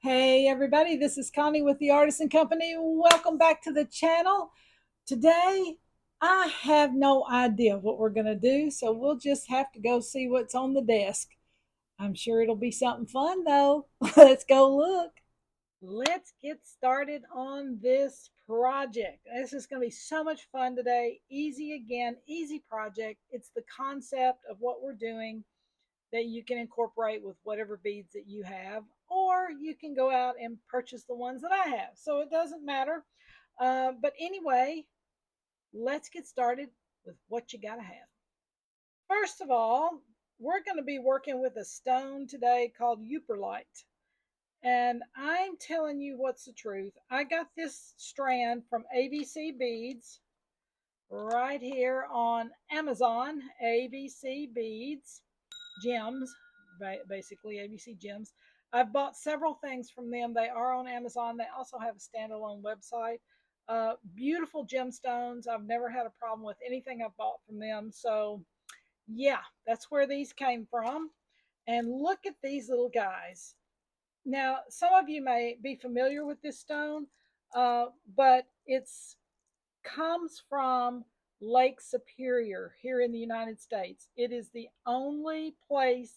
Hey everybody, this is Connie with the Artisan Company. Welcome back to the channel. Today, I have no idea what we're going to do, so we'll just have to go see what's on the desk. I'm sure it'll be something fun though. Let's go look. Let's get started on this project. This is going to be so much fun today. Easy again, easy project. It's the concept of what we're doing that you can incorporate with whatever beads that you have, or you can go out and purchase the ones that I have. So it doesn't matter. But anyway, let's get started with what you got to have. First of all, we're going to be working with a stone today called Yooperlite. And I'm telling you what's the truth. I got this strand from ABC Beads right here on Amazon. ABC Beads Gems, basically ABC Gems. I've bought several things from them. They are on Amazon. They also have a standalone website. Beautiful gemstones. I've never had a problem with anything I've bought from them. So, yeah, that's where these came from. And look at these little guys. Now, some of you may be familiar with this stone, but it's comes from Lake Superior here in the United States. It is the only place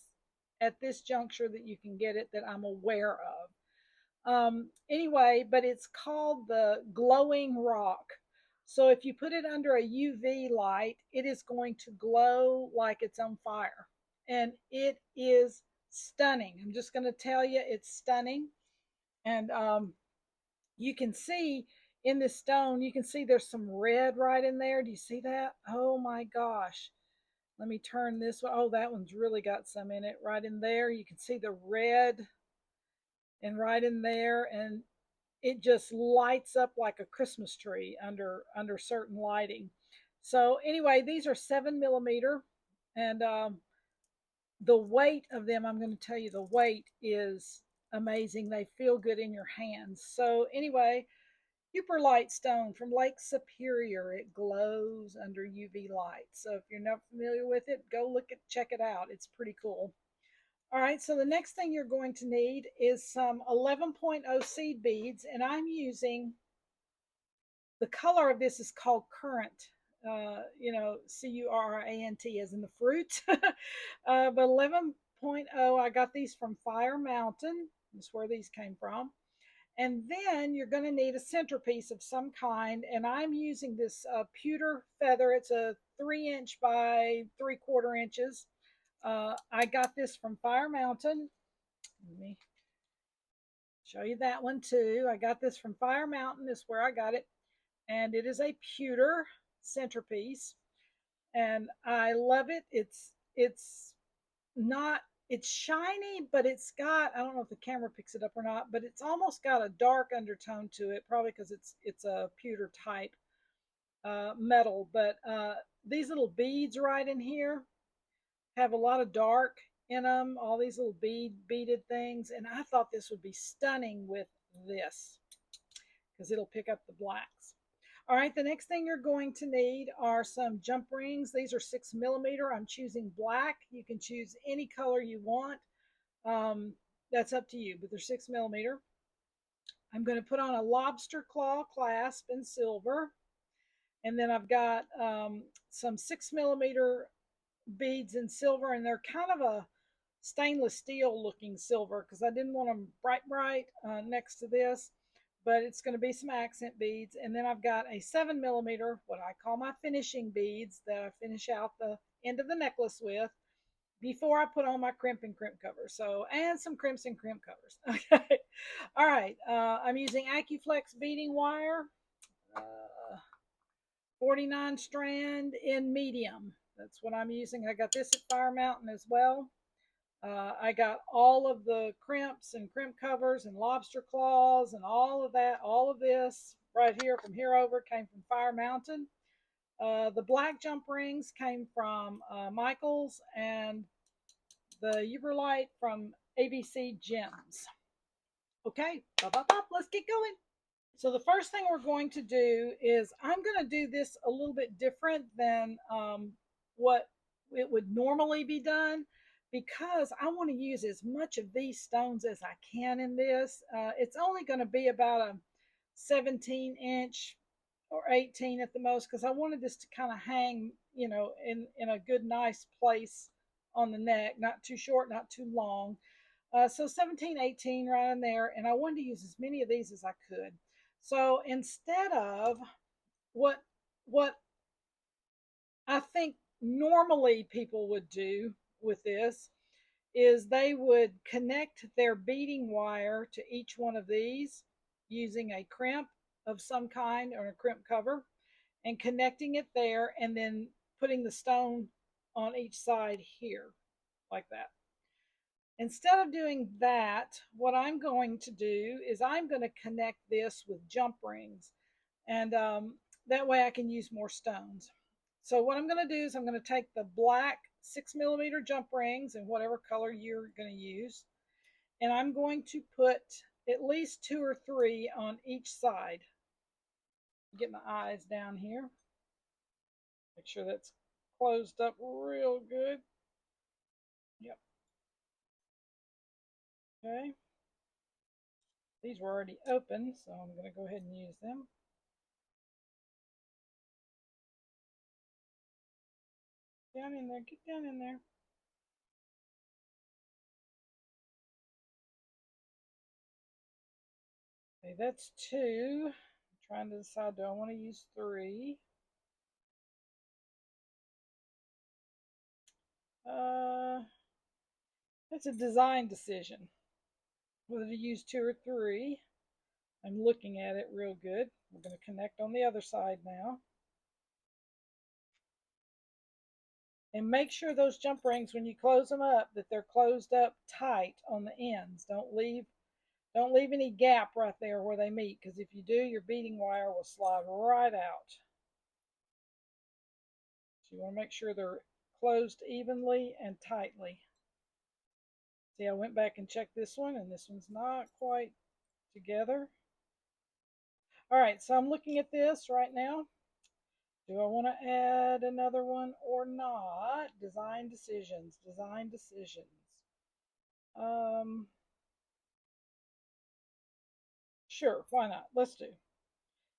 at this juncture that you can get it that I'm aware of. Anyway, but it's called the glowing rock. So if you put it under a UV light, it is going to glow like it's on fire. And it is stunning. I'm just going to tell you, it's stunning. And you can see in this stone, you can see there's some red right in there. Do you see that? Oh my gosh. Let me turn this one. Oh, that one's really got some in it right in there. You can see the red and right in there. And it just lights up like a Christmas tree under certain lighting. So anyway, these are 7 millimeter, and the weight of them, I'm going to tell you, the weight is amazing. They feel good in your hands. So anyway, Yooperlite stone from Lake Superior. It glows under UV light. So if you're not familiar with it, go check it out. It's pretty cool. All right, so the next thing you're going to need is some 11.0 seed beads, and I'm using the color of this is called currant. Currant as in the fruit. But 11.0, I got these from Fire Mountain. That's where these came from. And then you're going to need a centerpiece of some kind. And I'm using this pewter feather. It's a 3 inch by 3/4 inches. I got this from Fire Mountain. Let me show you that one too. I got this from Fire Mountain, is where I got it. And it is a pewter centerpiece. And I love it. It's not it's shiny, but it's got, I don't know if the camera picks it up or not, but it's almost got a dark undertone to it, probably because it's a pewter type metal. But these little beads right in here have a lot of dark in them, all these little beaded things. And I thought this would be stunning with this because it'll pick up the blacks. All right, the next thing you're going to need are some jump rings. These are 6 millimeter. I'm choosing black. You can choose any color you want. Um, that's up to you, but they're 6 millimeter. I'm going to put on a lobster claw clasp in silver. And then I've got some 6 millimeter beads in silver, and they're kind of a stainless steel looking silver because I didn't want them bright next to this, but it's going to be some accent beads. And then I've got a 7 millimeter, what I call my finishing beads, that I finish out the end of the necklace with before I put on my crimp and crimp covers. So, and some crimps and crimp covers. Okay. All right. I'm using AccuFlex beading wire, 49 strand in medium. That's what I'm using. I got this at Fire Mountain as well. I got all of the crimps and crimp covers and lobster claws and all of that, all of this right here from here over came from Fire Mountain. The black jump rings came from Michaels, and the Yooperlite from ABC Gems. Okay, let's get going. So the first thing we're going to do is I'm going to do this a little bit different than what it would normally be done, because I want to use as much of these stones as I can in this. It's only going to be about a 17-inch or 18 at the most, because I wanted this to kind of hang, in a good, nice place on the neck, not too short, not too long. So 17, 18 right in there. And I wanted to use as many of these as I could. So instead of what what I think normally people would do with this is they would connect their beading wire to each one of these using a crimp of some kind or a crimp cover, and connecting it there, and then putting the stone on each side here like that. Instead of doing that, what I'm going to do is I'm going to connect this with jump rings, and that way I can use more stones. So what I'm going to do is I'm going to take the black 6mm jump rings in whatever color you're going to use, and I'm going to put at least 2 or 3 on each side. Get my eyes down here. Make sure that's closed up real good. Yep. Okay. These were already open, so I'm going to go ahead and use them. Down in there. Get down in there. Okay, that's 2. I'm trying to decide, do I want to use 3? It's a design decision whether to use 2 or 3. I'm looking at it real good. We're going to connect on the other side now. And make sure those jump rings, when you close them up, that they're closed up tight on the ends. Don't leave any gap right there where they meet, because if you do, your beading wire will slide right out. So you want to make sure they're closed evenly and tightly. See, I went back and checked this one, and this one's not quite together. All right, so I'm looking at this right now. Do I want to add another one or not? Design decisions, design decisions. Sure, why not? Let's do.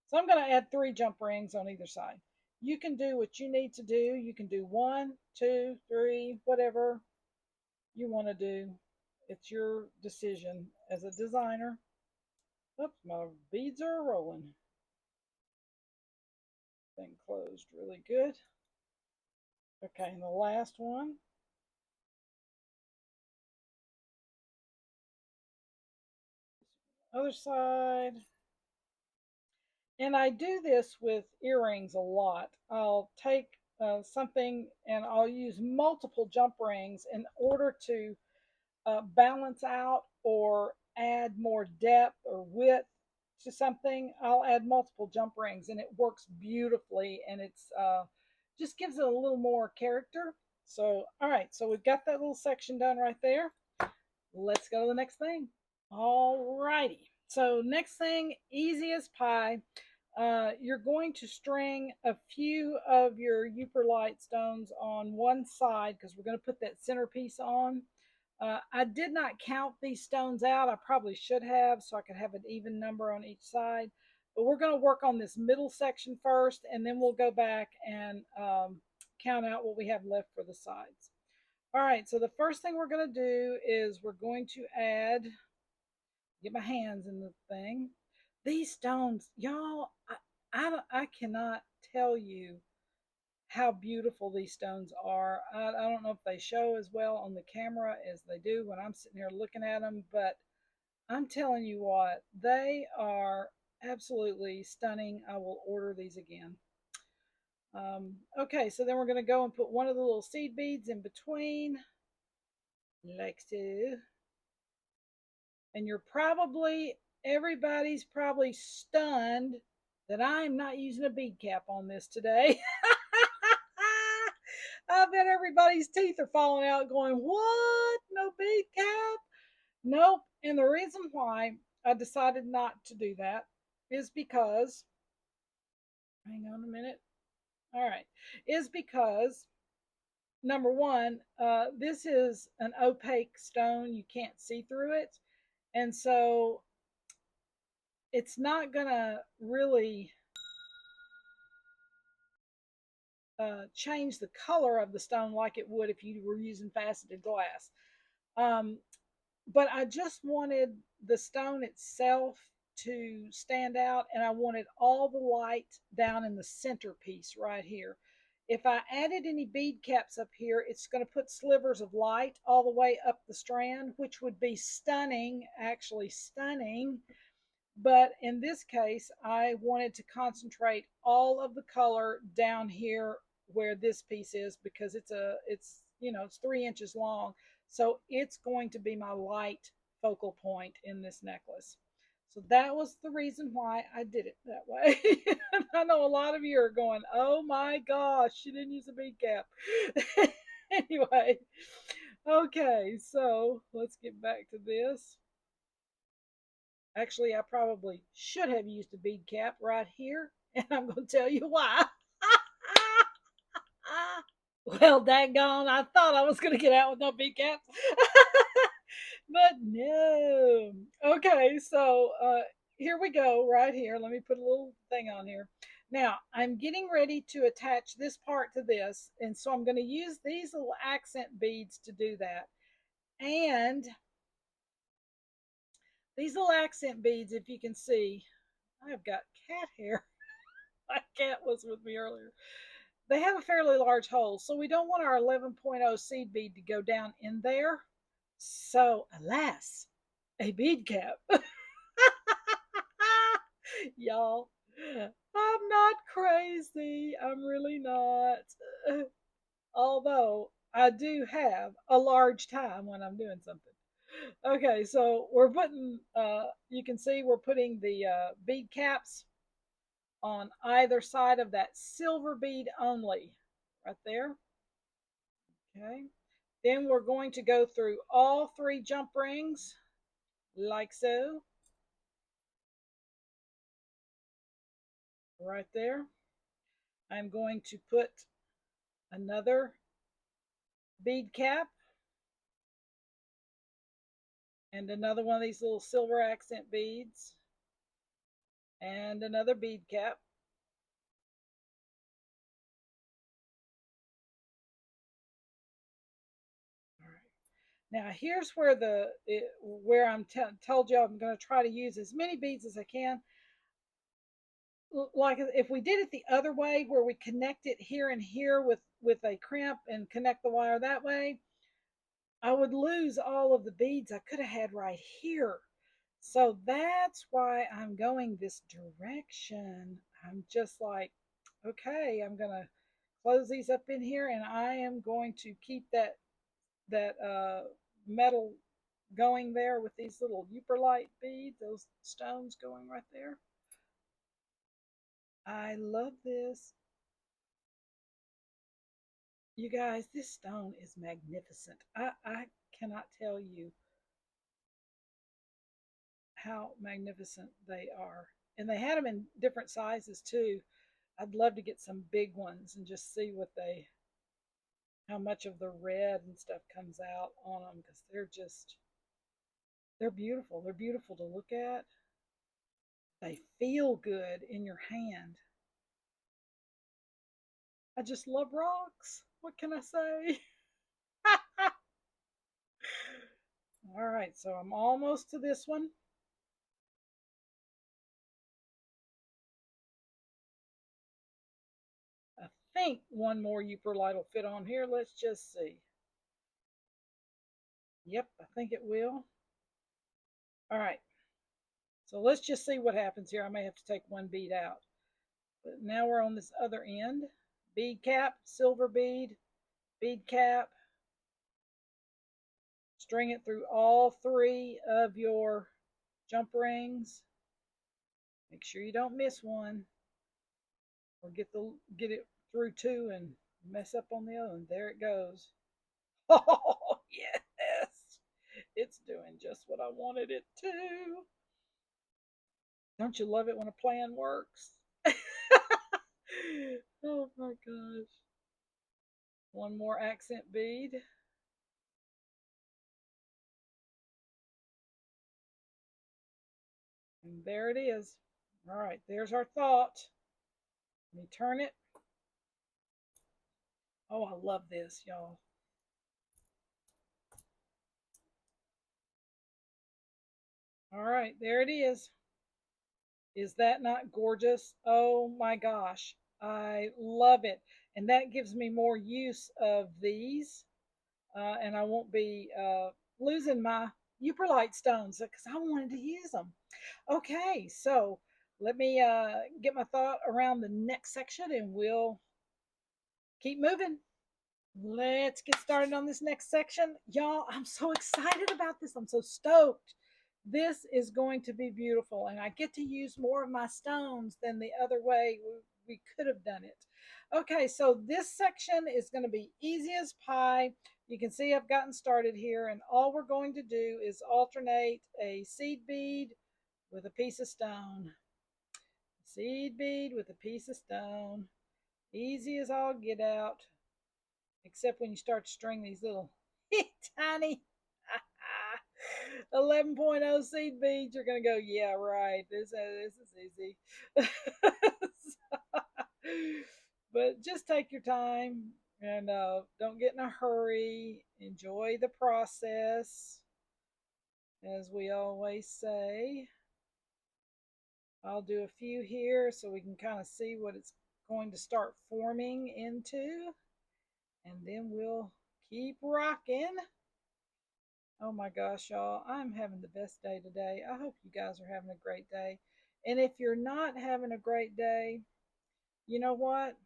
So I'm going to add 3 jump rings on either side. You can do what you need to do. You can do 1, 2, 3, whatever you want to do. It's your decision as a designer. Oops, my beads are rolling. Thing closed really good. Okay, and the last one. Other side. And I do this with earrings a lot. I'll take something and I'll use multiple jump rings in order to balance out or add more depth or width to something. I'll add multiple jump rings and it works beautifully, and it's just gives it a little more character. So, all right, so we've got that little section done right there. Let's go to the next thing. All righty. So next thing, easy as pie. You're going to string a few of your Yooperlite stones on one side, because we're going to put that centerpiece on. I did not count these stones out. I probably should have, so I could have an even number on each side. But we're going to work on this middle section first, and then we'll go back and count out what we have left for the sides. All right, so the first thing we're going to do is we're going to add, get my hands in the thing. These stones, y'all, I cannot tell you how beautiful these stones are. I don't know if they show as well on the camera as they do when I'm sitting here looking at them, but I'm telling you what, they are absolutely stunning. I will order these again. Okay, so then we're going to go and put one of the little seed beads in between, like so. And everybody's probably stunned that I am not using a bead cap on this today. I bet everybody's teeth are falling out going, what? No bead cap? Nope. And the reason why I decided not to do that is because, hang on a minute. All right. Is because number one, this is an opaque stone. You can't see through it. And so it's not going to really change the color of the stone like it would if you were using faceted glass. Um, but I just wanted the stone itself to stand out, and I wanted all the light down in the centerpiece right here. If I added any bead caps up here, it's going to put slivers of light all the way up the strand, which would be stunning, actually stunning. But in this case, I wanted to concentrate all of the color down here where this piece is, because it's 3 inches long. So it's going to be my light focal point in this necklace. So that was the reason why I did it that way. I know a lot of you are going, oh my gosh, she didn't use a bead cap. Anyway, okay, so let's get back to this. Actually, I probably should have used a bead cap right here, and I'm going to tell you why. Well, daggone, I thought I was going to get out with no bead caps. But no. Okay, so here we go, right here. Let me put a little thing on here. Now, I'm getting ready to attach this part to this, and so I'm going to use these little accent beads to do that. And these little accent beads, if you can see, I've got cat hair. My cat was with me earlier. They have a fairly large hole, so we don't want our 11.0 seed bead to go down in there. So, alas, a bead cap. Y'all, I'm not crazy. I'm really not. Although I do have a large time when I'm doing something. Okay, so we're putting, you can see we're putting the bead caps on either side of that silver bead only, right there. Okay. Then we're going to go through all 3 jump rings, like so, right there. I'm going to put another bead cap and another one of these little silver accent beads and another bead cap. All right. Now here's where where I'm told you I'm going to try to use as many beads as I can. Like if we did it the other way, where we connect it here and here with a crimp and connect the wire that way, I would lose all of the beads I could have had right here. So that's why I'm going this direction. I'm just like, okay, I'm gonna close these up in here, and I am going to keep that metal going there with these little Yooperlite beads, those stones going right there. I love this. You guys, this stone is magnificent. I cannot tell you how magnificent they are. And they had them in different sizes too. I'd love to get some big ones and just see how much of the red and stuff comes out on them, because they're beautiful. They're beautiful to look at. They feel good in your hand. I just love rocks. What can I say? All right, so I'm almost to this one. I think one more Yooperlite will fit on here. Let's just see. Yep, I think it will. All right, so let's just see what happens here. I may have to take one bead out. But now we're on this other end. Bead cap, silver bead, bead cap. String it through all 3 of your jump rings. Make sure you don't miss one, or get it through 2 and mess up on the other one. There it goes. Oh, yes. It's doing just what I wanted it to. Don't you love it when a plan works? Oh my gosh. One more accent bead. And there it is. All right, there's our thought. Let me turn it. Oh, I love this, y'all. All right, there it is. Is that not gorgeous? Oh my gosh, I love it. And that gives me more use of these. And I won't be losing my Yooperlite stones because I wanted to use them. Okay, so let me get my thought around the next section and we'll keep moving. Let's get started on this next section. Y'all, I'm so excited about this. I'm so stoked. This is going to be beautiful, and I get to use more of my stones than the other way we could have done it. Okay, so this section is going to be easy as pie. You can see I've gotten started here, and all we're going to do is alternate a seed bead with a piece of stone. Seed bead with a piece of stone. Easy as all get out, except when you start to string these little tiny 11.0 seed beads, you're going to go, yeah, right, this is easy. But just take your time and don't get in a hurry. Enjoy the process, as we always say. I'll do a few here so we can kind of see what it's going to start forming into, and then we'll keep rocking. Oh my gosh, y'all, I'm having the best day today. I hope you guys are having a great day. And if you're not having a great day, you know what?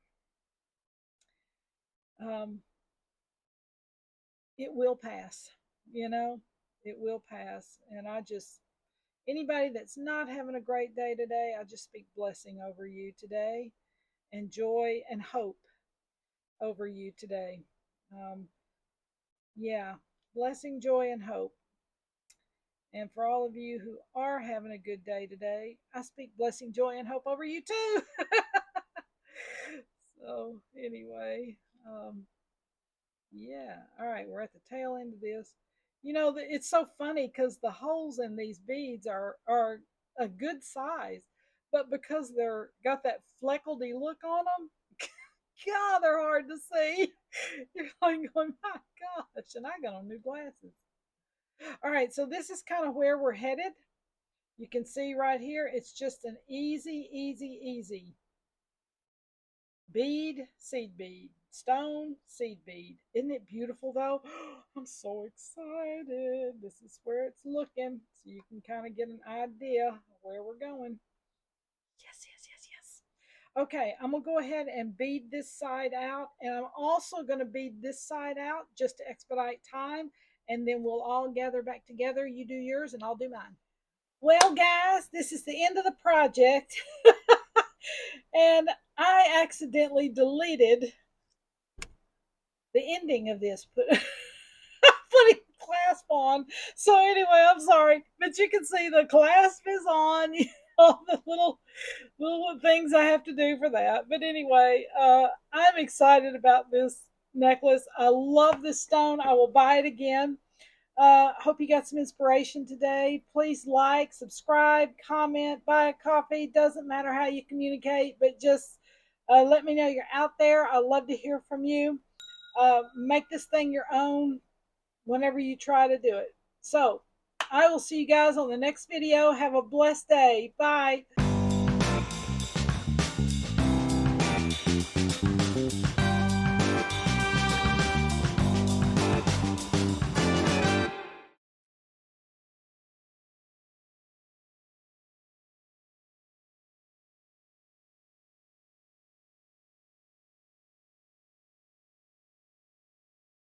Um, it will pass. You know, it will pass. And anybody that's not having a great day today, I just speak blessing over you today, and joy and hope over you today. Um, yeah, blessing, joy, and hope. And for all of you who are having a good day today, I speak blessing, joy, and hope over you too. So, anyway, yeah. All right, we're at the tail end of this. You know, it's so funny because the holes in these beads are a good size, but because they're got that fleckledy look on them, God, they're hard to see. You're like going, my gosh, and I got on new glasses. All right, so this is kind of where we're headed. You can see right here, it's just an easy, easy, easy bead, seed bead, stone, seed bead. Isn't it beautiful though? I'm so excited. This is where it's looking, so you can kind of get an idea of where we're going. Yes, yes, yes, yes. Okay, I'm gonna go ahead and bead this side out, and I'm also gonna bead this side out just to expedite time, and then we'll all gather back together. You do yours and I'll do mine. Well, guys, this is the end of the project. And I accidentally deleted the ending of this, putting clasp on. So anyway, I'm sorry, but you can see the clasp is on. All the little things I have to do for that. But anyway, I'm excited about this necklace. I love this stone. I will buy it again. Hope you got some inspiration today. Please like, subscribe, comment, buy a coffee. Doesn't matter how you communicate, but just let me know you're out there. I love to hear from you. Make this thing your own whenever you try to do it. So I will see you guys on the next video. Have a blessed day. Bye.